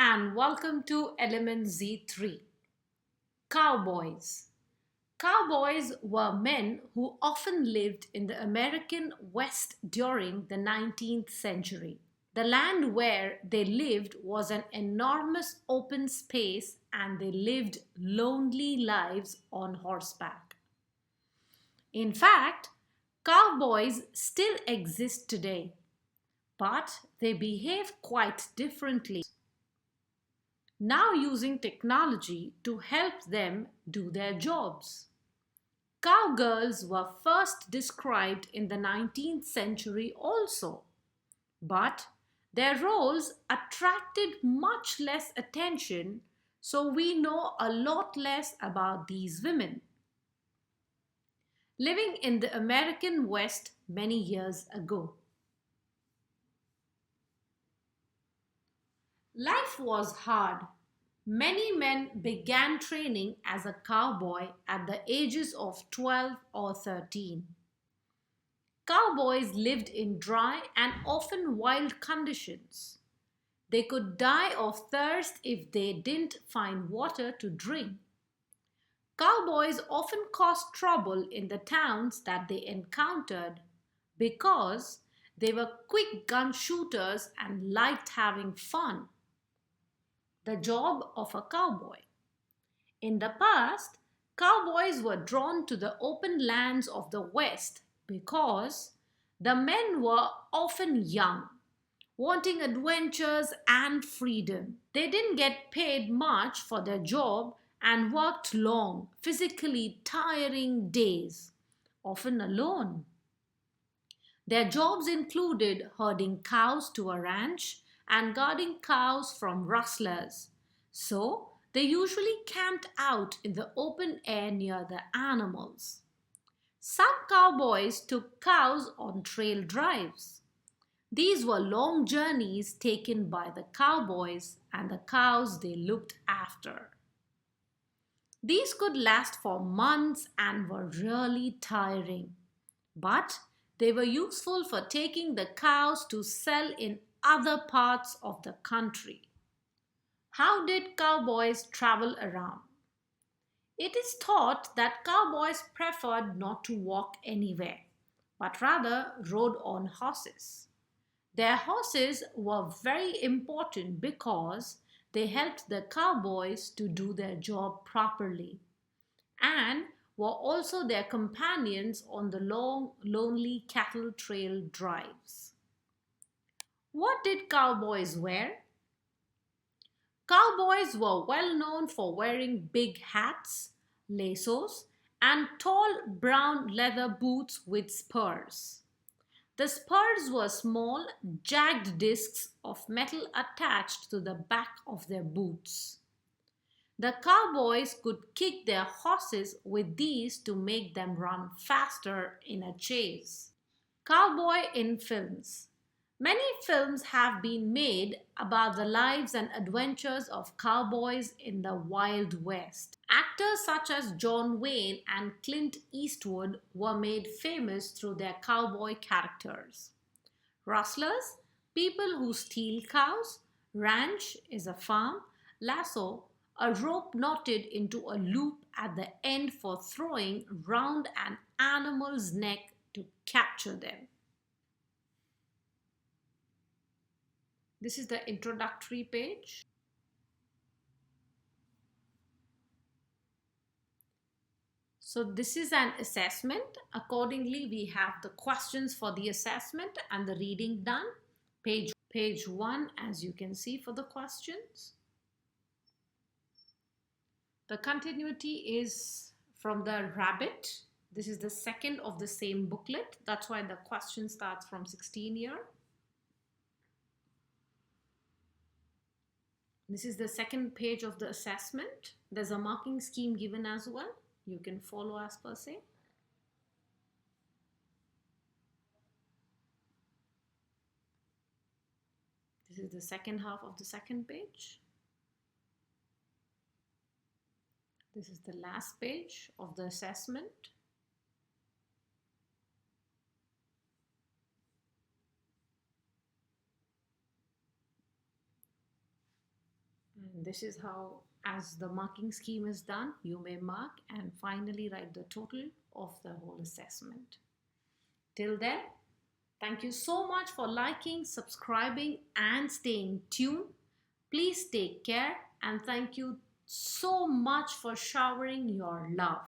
and welcome to Element Z3. Cowboys. Cowboys were men who often lived in the American West during the 19th century. The land where they lived was an enormous open space and they lived lonely lives on horseback. In fact, cowboys still exist today, but they behave quite differently, now using technology to help them do their jobs. Cowgirls were first described in the 19th century also, but their roles attracted much less attention, so we know a lot less about these women. Living in the American West many years ago. Life was hard. Many men began training as a cowboy at the ages of 12 or 13. Cowboys lived in dry and often wild conditions. They could die of thirst if they didn't find water to drink. Cowboys often caused trouble in the towns that they encountered because they were quick gun shooters and liked having fun. The job of a cowboy. In the past, cowboys were drawn to the open lands of the West because the men were often young, wanting adventures and freedom. They didn't get paid much for their job and worked long, physically tiring days, often alone. Their jobs included herding cows to a ranch and guarding cows from rustlers. So, they usually camped out in the open air near the animals. Some cowboys took cows on trail drives. These were long journeys taken by the cowboys and the cows they looked after. These could last for months and were really tiring, but they were useful for taking the cows to sell in other parts of the country. How did cowboys travel around? It is thought that cowboys preferred not to walk anywhere, but rather rode on horses. Their horses were very important because they helped the cowboys to do their job properly and were also their companions on the long, lonely cattle trail drives. What did cowboys wear? Cowboys were well known for wearing big hats, lassos, and tall brown leather boots with spurs. The spurs were small, jagged discs of metal attached to the back of their boots. The cowboys could kick their horses with these to make them run faster in a chase. Cowboy in films. Many films have been made about the lives and adventures of cowboys in the Wild West. Actors such as John Wayne and Clint Eastwood were made famous through their cowboy characters. Rustlers, people who steal cows, ranch is a farm, lasso, a rope knotted into a loop at the end for throwing round an animal's neck to capture them. This is the introductory page. So this is an assessment. Accordingly, we have the questions for the assessment and the reading done. Page 1, as you can see, for the questions. The continuity is from the rabbit. This is the second of the same booklet. That's why the question starts from 16 here. This is the second page of the assessment. There's a marking scheme given as well. You can follow as per se. This is the second half of the second page. This is the last page of the assessment. And this is how, as the marking scheme is done, you may mark and finally write the total of the whole assessment. Till then, thank you so much for liking, subscribing, and staying tuned. Please take care, and thank you so much for showering your love.